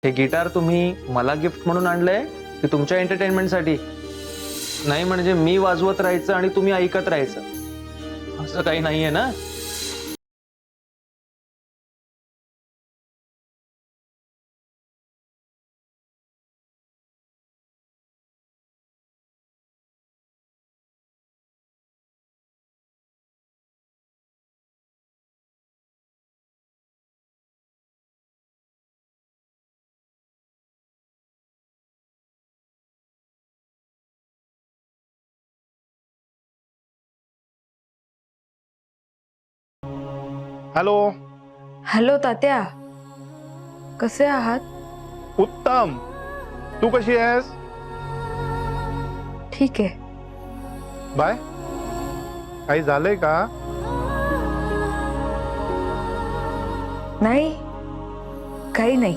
हे गिटार तुम्ही मला गिफ्ट म्हणून आणलंय की तुमच्या एंटरटेनमेंटसाठी? नाही म्हणजे मी वाजवत राहायचं आणि तुम्ही ऐकत राहायचं असं काही नाहीये ना? हॅलो. हॅलो तात्या, कसे आहात? उत्तम. तू कशी आहेस? ठीक आहे. बाय. काही झालंय का? नाही, काही नाही.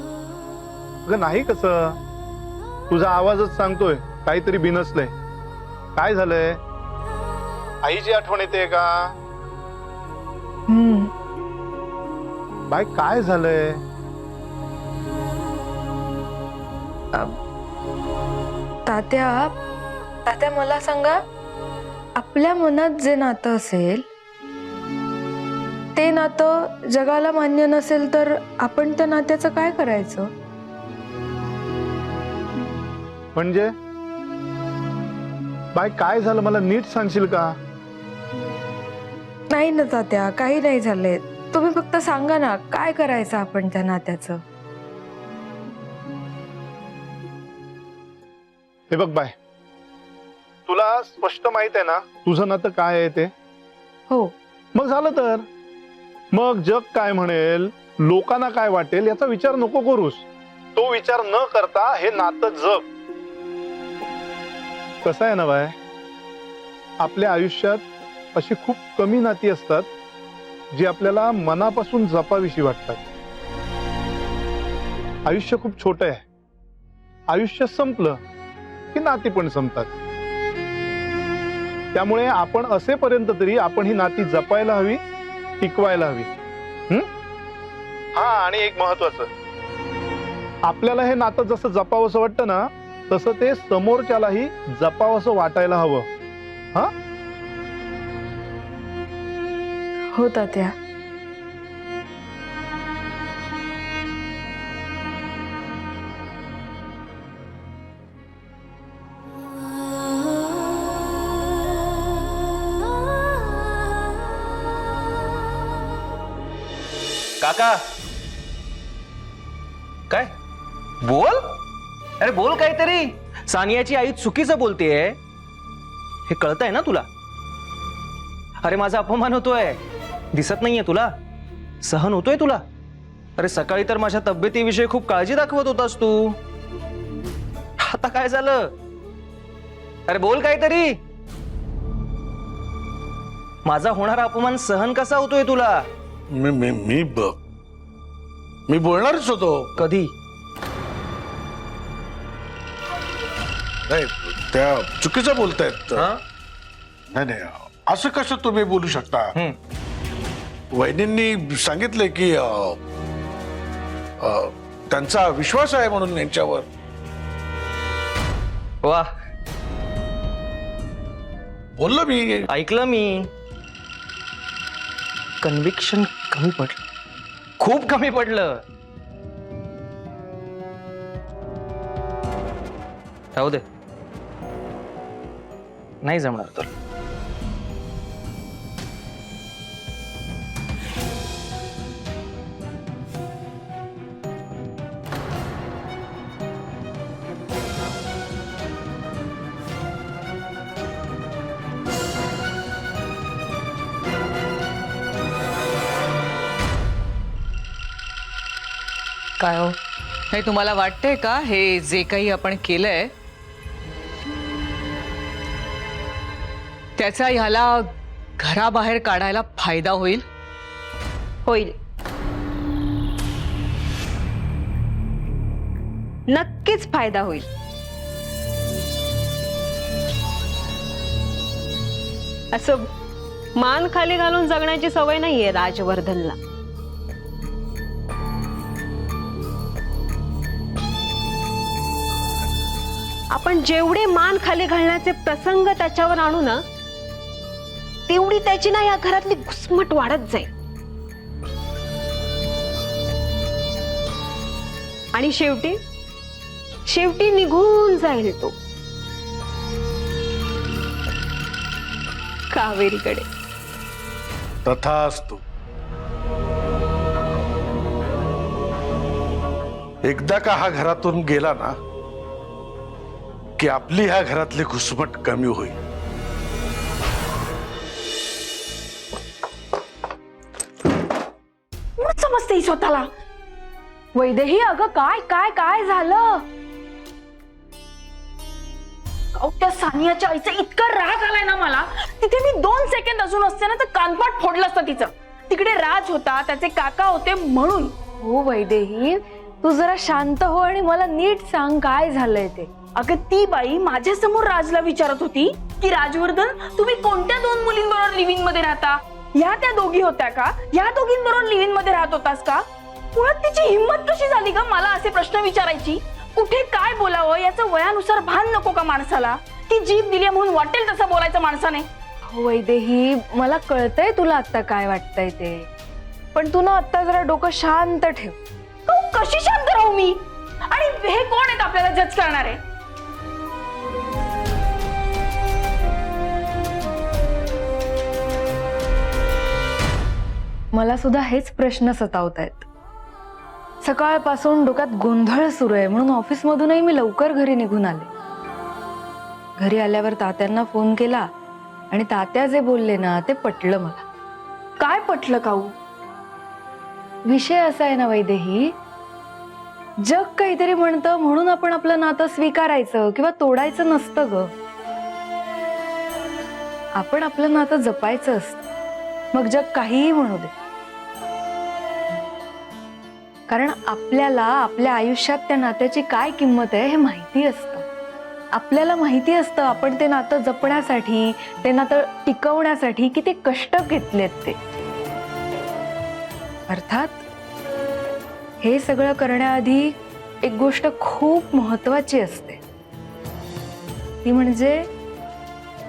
अगं नाही कसं? तुझा आवाजच सांगतोय काहीतरी बिनसलंय. काय झालंय? आईची आठवण येते का? बाय काय झालंय? तात्या तात्या मला सांगा, आपल्या मनात जे नातं असेल ते नातं जगाला मान्य नसेल तर आपण त्या नात्याचं काय करायचं? म्हणजे बाय काय झालं मला नीट सांगशील का? नाही ना तात्या, काही नाही झालंय. तुम्ही फक्त सांगा ना, काय करायचं आपण त्या नात्याचं? हे बघ बाय, तुला स्पष्ट माहित आहे ना तुझं नातं काय आहे ते? हो. मग झालं तर. मग जग काय म्हणेल, लोकांना काय वाटेल याचा विचार नको करूस. तो विचार न करता हे नातं जग. कसं आहे ना बाय, आपल्या आयुष्यात अशी खूप कमी नाती असतात जी आपल्याला मनापासून जपावीशी वाटतात. आयुष्य खूप छोटं आहे. आयुष्य संपलं की नाती पण संपतात. त्यामुळे आपण असेपर्यंत तरी आपण ही नाती जपायला हवी, टिकवायला हवी. हा, आणि एक महत्वाचं, आपल्याला हे नातं जसं जपावंसं वाटतं ना तसं ते समोरच्यालाही जपावंसं वाटायला हवं. हा, हो तात्या. काका, काय बोल? अरे बोल काहीतरी. सानियाची आई चुकीचं बोलतेय हे कळतंय ना तुला? अरे माझा अपमान होतोय, दिसत नाहीये तुला? सहन होतोय तुला? अरे सकाळी तर माझ्या तब्येतीविषयी खूप काळजी दाखवत होतास तू. आता काय झालं? अरे बोल काहीतरी. माझा होणारा अपमान सहन कसा होतोय तुला? मी बोलणारच होतो. कधी? नाही, त्या चुकीचं बोलतायत. हा? नाही नाही, असं कसं तुम्ही बोलू शकता? वहिनींनी सांगितलंय की त्यांचा विश्वास आहे म्हणून यांच्यावर. वा, बोललो मी. ऐकलं मी. कन्व्हिक्शन कमी पडलं, खूप कमी पडलं. राहू दे, नाही जमणार तर. काय हो? हे तुम्हाला वाटतंय का हे जे काही आपण केलंय त्याचा ह्याला घराबाहेर काढायला फायदा होईल? होईल, नक्कीच फायदा होईल. असं मान खाली घालून जगण्याची सवय नाहीये राजवर्धनला. आपण जेवढे मान खाली घालण्याचे प्रसंग त्याच्यावर आणू ना, तेवढी त्याची ना या घरातली घुसमट वाढत जाईल. आणि शेवटी शेवटी निघून जाईल तो कावेरीकडे. तथास्तु. एकदा का हा घरातून गेला ना की आपली ह्या घरातली घुसमट कमी होईल. समजते स्वतःला. वैदेही, अगं काय काय काय झालं? त्या सानियाच्या आईचा इतका राग आलाय ना मला. तिथे मी 2 सेकंद अजून असते ना तर कानपाट फोडलं असतं तिचं. तिकडे राज होता, त्याचे काका होते म्हणून. हो वैदेही, तू जरा शांत हो आणि मला नीट सांग काय झालंय ते. अगं ती बाई माझ्या समोर राजला विचारत होती की राजवर्धन, तुम्ही कोणत्या 2 मुलींबरोबर लिव्हिंग मध्ये राहता? या त्या दोघी होत्या का? या दोघींबरोबर लिव्हिंग मध्ये राहत होतास का? मुळात तिची हिंमत कशी झाली का मला असे प्रश्न विचारायची? कुठे काय बोलावं याचं वयानुसार भान नको का माणसाला? की जीभ दिली म्हणून वाटेल तसं बोलायचं माणसाने. वैदेही, मला कळतंय तुला आता काय वाटतंय ते, पण तू ना आता जरा डोकं शांत ठेव. कशी शांत राहू मी? आणि हे कोण आहेत आपल्याला जज करणारे? मला सुद्धा हेच प्रश्न सतावतायत. सकाळपासून डोक्यात गोंधळ सुरू आहे म्हणून ऑफिसमधूनही मी लवकर घरी निघून आले. घरी आल्यावर तात्यांना फोन केला आणि तात्या जे बोलले ना ते पटलं मला. काय पटलं काऊ? विषय असा आहे ना वैदेही, जग काहीतरी म्हणतं म्हणून आपण आपलं नातं स्वीकारायचं किंवा तोडायचं नसतं ग. आपण आपलं नातं जपायचं असतं, मग जग काहीही म्हणू दे. कारण आपल्याला आपल्या आयुष्यात त्या नात्याची काय किंमत आहे हे माहिती असतं. आपल्याला माहिती असतं आपण ते नातं जपण्यासाठी, ते नातं टिकवण्यासाठी किती कष्ट घेतलेत ते. अर्थात हे सगळं करण्याआधी एक गोष्ट खूप महत्वाची असते, ती म्हणजे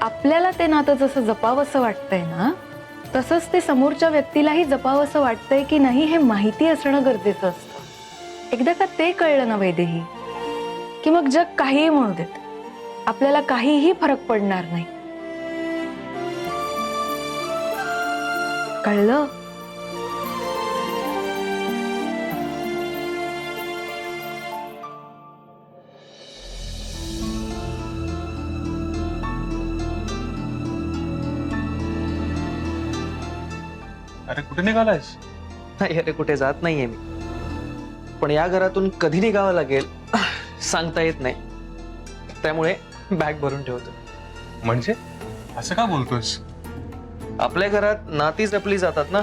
आपल्याला ते नातं जसं जपावंसं वाटतंय ना तसंच ते समोरच्या व्यक्तीलाही जपावंसं वाटतंय की नाही हे माहिती असणं गरजेचं असतं. एकदा का ते कळलं ना वैदेही, की मग जग काहीही म्हणू देत, आपल्याला काहीही फरक पडणार नाही. कळलं? अरे कुठे निघालायस? नाही अरे, कुठे जात नाहीये मी, पण या घरातून कधी निघावं लागेल सांगता येत नाही. त्यामुळे बॅग भरून ठेवतो. म्हणजे असं का बोलतोस? आपल्या घरात नाती जपली जातात ना,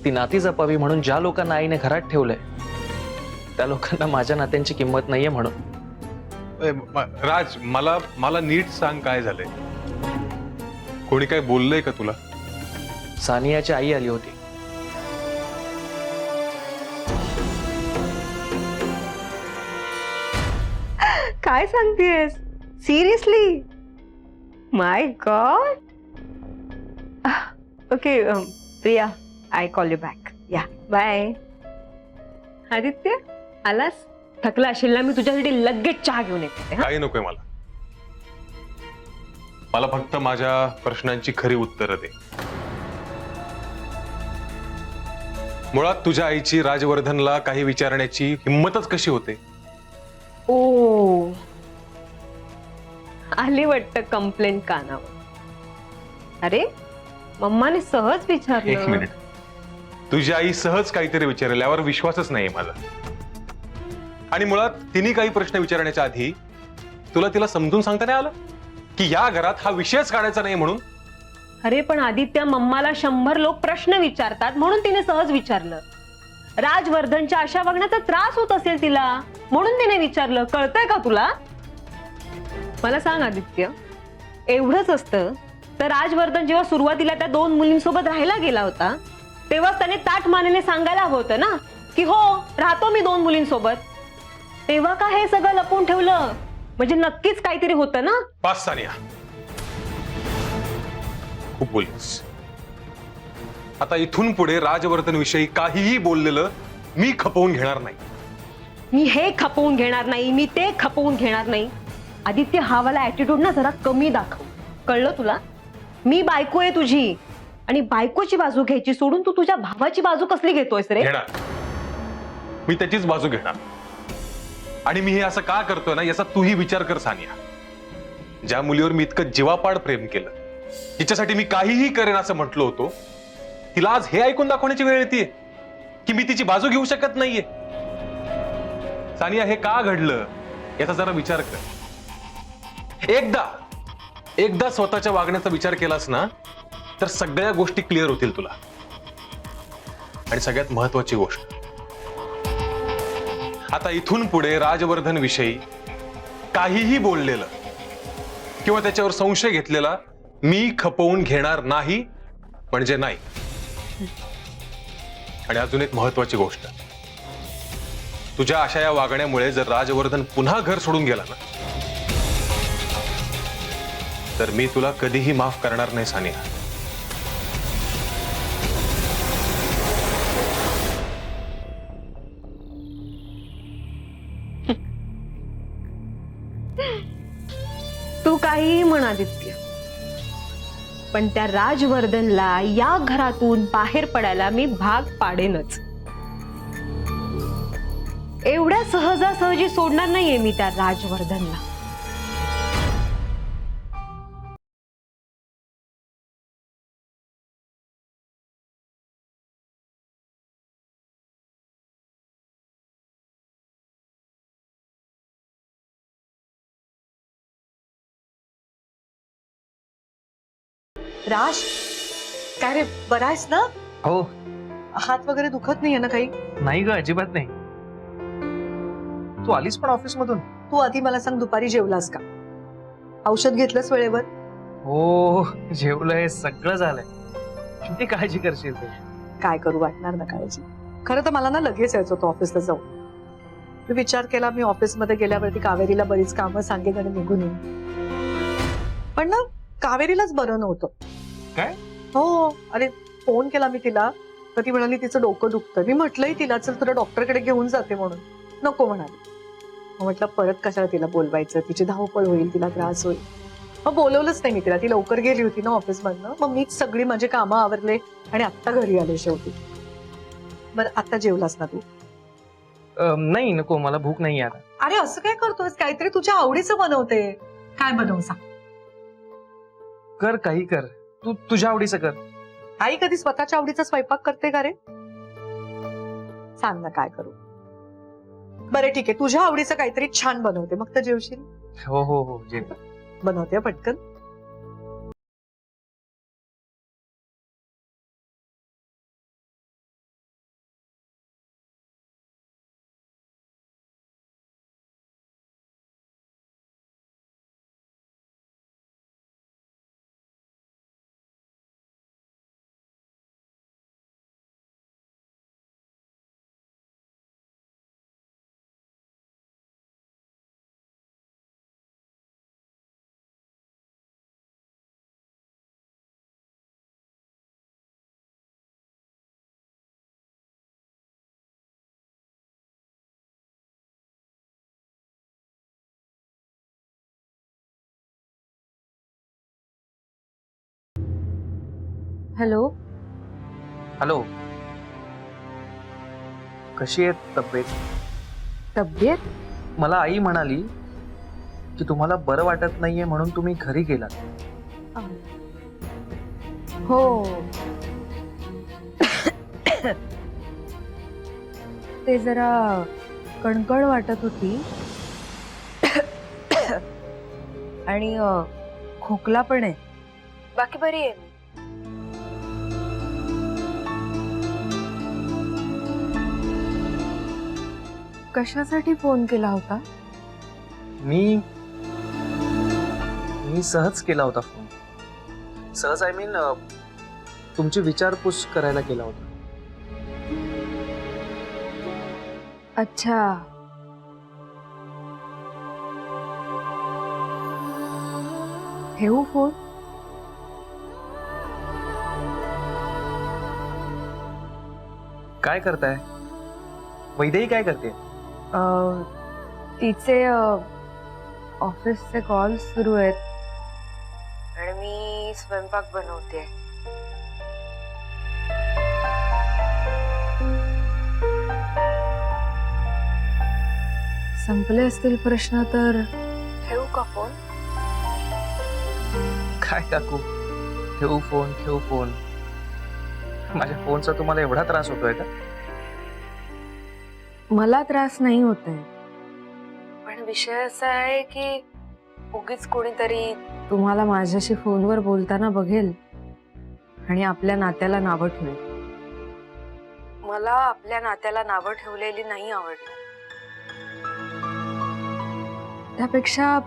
ती नाती जपावी म्हणून ज्या लोकांना आईने घरात ठेवलंय त्या लोकांना माझ्या नात्यांची किंमत नाहीये म्हणून. राज, मला नीट सांग काय झालंय? कोणी काय बोललंय का तुला? सानियाची आई आली होती. काय सांगतेस? Seriously? My God. Okay Priya, I call you back. या बाय. आदित्य आलास? थकला असेल ना, मी तुझ्यासाठी लगेच चहा घेऊन येते. काही नकोय मला फक्त माझ्या प्रश्नांची खरी उत्तरं दे. मुळात तुझ्या आईची राजवर्धनला काही विचारण्याची हिंमतच कशी होते? ओ, आली वाटतं कंप्लेंट कानावर. अरे मम्माने सहज एक विचारलं. मिनिट, तुझी आई सहज काहीतरी विचारेल यावर विश्वासच नाही माझा. आणि मुळात तिने काही प्रश्न विचारण्याच्या आधी तुला तिला समजून सांगता नाही आलं की या घरात हा विषयच काढायचा नाही म्हणून? अरे पण आदित्य, मम्माला 100 लोक प्रश्न विचारतात म्हणून तिने सहज विचारलं. राजवर्धनच्या अशा वागण्याचा त्रास होत असेल तिला म्हणून तिने विचारलं. कळतंय का तुला? मला सांग आदित्य, एवढंच असतं तर राजवर्धन जेव्हा सुरुवातीला त्या 2 मुलींसोबत राहायला गेला होता तेव्हाच त्याने ताठ मानेने सांगायला हवं होतं ना की हो राहतो मी 2 मुलींसोबत. तेव्हा का हे सगळं लपून ठेवलं? म्हणजे नक्कीच काहीतरी होतं ना. पाच सानिया, खूप बोललीस. आता इथून पुढे राजवर्धन विषयी काहीही बोललेलं मी खपवून घेणार नाही. मी हे खपवून घेणार नाही, मी ते खपवून घेणार नाही. आदित्य, हा वाला ऍटिट्यूड ना जरा कमी दाखव, कळलं तुला? मी बायको आहे तुझी, आणि बायकोची बाजू घ्यायची सोडून तू तुझ्या भावाची बाजू कसली घेतोयस रे? घेणार, मी त्याचीच बाजू घेणार. आणि मी हे असं का करतोय ना याचा तूही विचार कर सानिया. ज्या मुलीवर मी इतकं जीवापाड प्रेम केलं, तिच्यासाठी मी काहीही करेन असं म्हटलो होतो, तिला आज हे ऐकून दाखवण्याची वेळ येते की मी तिची बाजू घेऊ शकत नाहीये. सानिया, हे का घडलं याचा जरा विचार कर. एकदा स्वतःच्या वागण्याचा विचार केलास ना तर सगळ्या गोष्टी क्लिअर होतील तुला. आणि सगळ्यात महत्वाची गोष्ट, आता इथून पुढे राजवर्धन विषयी काहीही बोललेलं किंवा त्याच्यावर संशय घेतलेला मी खपवून घेणार नाही म्हणजे नाही. आणि अजून एक महत्वाची गोष्ट, तुझ्या अशा या वागण्यामुळे जर राजवर्धन पुन्हा घर सोडून गेला ना तर मी तुला कधीही माफ करणार नाही सानिया. तू काहीही म्हण आदित्य, पण त्या राजवर्धनला या घरातून बाहेर पडायला मी भाग पाडेनच. एवढ्या सहजासहजी सोडणार नाहीये मी त्या राजवर्धनला. राज, काय रे, बरा आहेस ना? हो. हात वगैरे दुखत नाहीये ना काही? नाही ग, अजिबात नाही. तू आलीस पण ऑफिस मधून? तू आधी मला सांग, दुपारी जेवलास का? औषध घेतलंस वेळेवर? हो, जेवलंय, सगळं झालंय. किती काळजी करशील ते. काय करू, वाटणार ना काळजी. खरं तर मला ना लगेच यायचं होतं ऑफिसला जाऊन. मी विचार केला मी ऑफिसमध्ये गेल्यावरती कावेरीला बरीच कामं सांगेन आणि निघून येईन. पण ना कावेरीलाच बरं नव्हतं. काय? हो, अरे फोन केला मी तिला तर ती म्हणाली तिचं डोकं दुखतं. मी म्हटलंय तिला, चल तुला डॉक्टरकडे घेऊन जाते म्हणून. नको म्हणाली. मग म्हटलं परत कशाला तिला बोलवायचं, तिची धावपळ होईल, तिला त्रास होईल. मग बोलवलंच नाही मी तिला. ती लवकर गेली होती ना ऑफिसमधनं. मग मीच सगळी माझी कामं आवरले आणि आत्ता घरी आले शेवटी. बरं, आता जेवलास ना तू? नाही, नको, मला भूक नाही आता. अरे असं काय करतोस, काहीतरी तुझ्या आवडीचं बनवते. काय बनवू सांग? कर, काही कर. तू तुझ्या आवडीचं कर. आई कधी स्वतःच्या आवडीचा स्वयंपाक करते का रे? सांग ना काय करू. बरं ठीक आहे, तुझ्या आवडीचं काहीतरी छान बनवते, मग तर जेवशील. हो हो हो, जेव. बनवते पटकन. हॅलो. हॅलो. कशी आहे तब्येत? तब्येत? मला आई म्हणाली की तुम्हाला बरं वाटत नाहीये म्हणून तुम्ही घरी गेलात. हो. ते जरा कणकण वाटत होती आणि खोकला पण आहे. बाकी बरी आहे मी. कशासाठी फोन केला होता? मी सहज केला होता फोन. सहज, आय मीन तुमची विचारपूस करायला केला होता. अच्छा. ठेवू फोन? काय करताय? वैदेही काय करते? तिचे ऑफिसचे कॉल सुरू आहेत आणि मी स्वयंपाक बनवते. संपले असतील प्रश्न तर ठेवू का फोन? काय काकू, ठेवू फोन. माझ्या फोनचा तुम्हाला एवढा त्रास होतोय का? मला त्रास नाही होत आहे, पण विषय असा आहे की उगीच कोणीतरी तुम्हाला माझ्याशी फोनवर बोलताना बघेल आणि आपल्या नात्याला नावं ठेवेल. मला आपल्या नात्याला नावं ठेवलेली नाही आवडणार. त्यापेक्षा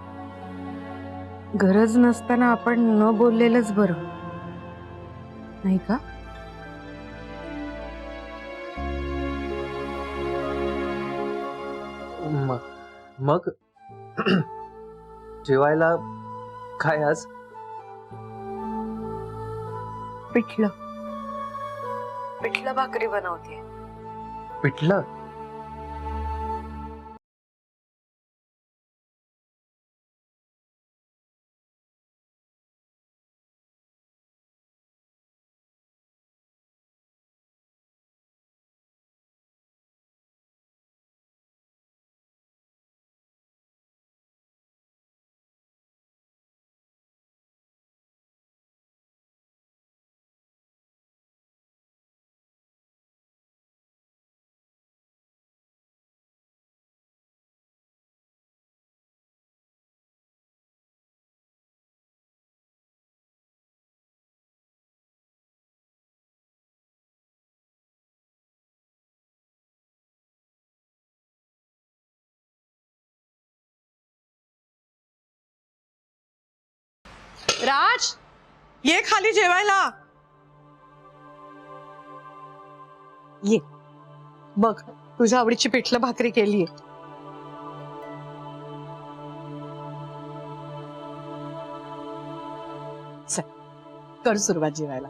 गरज नसताना आपण न बोललेलंच बरं, नाही का? मग जेवायला काय आज? पिठलं भाकरी बनवते. पिठलं? राज, ये खाली जेवायला ये. बघ, तुझ्या आवडीची पिठलं भाकरी केलीये. चल, कर सुरुवात जेवायला.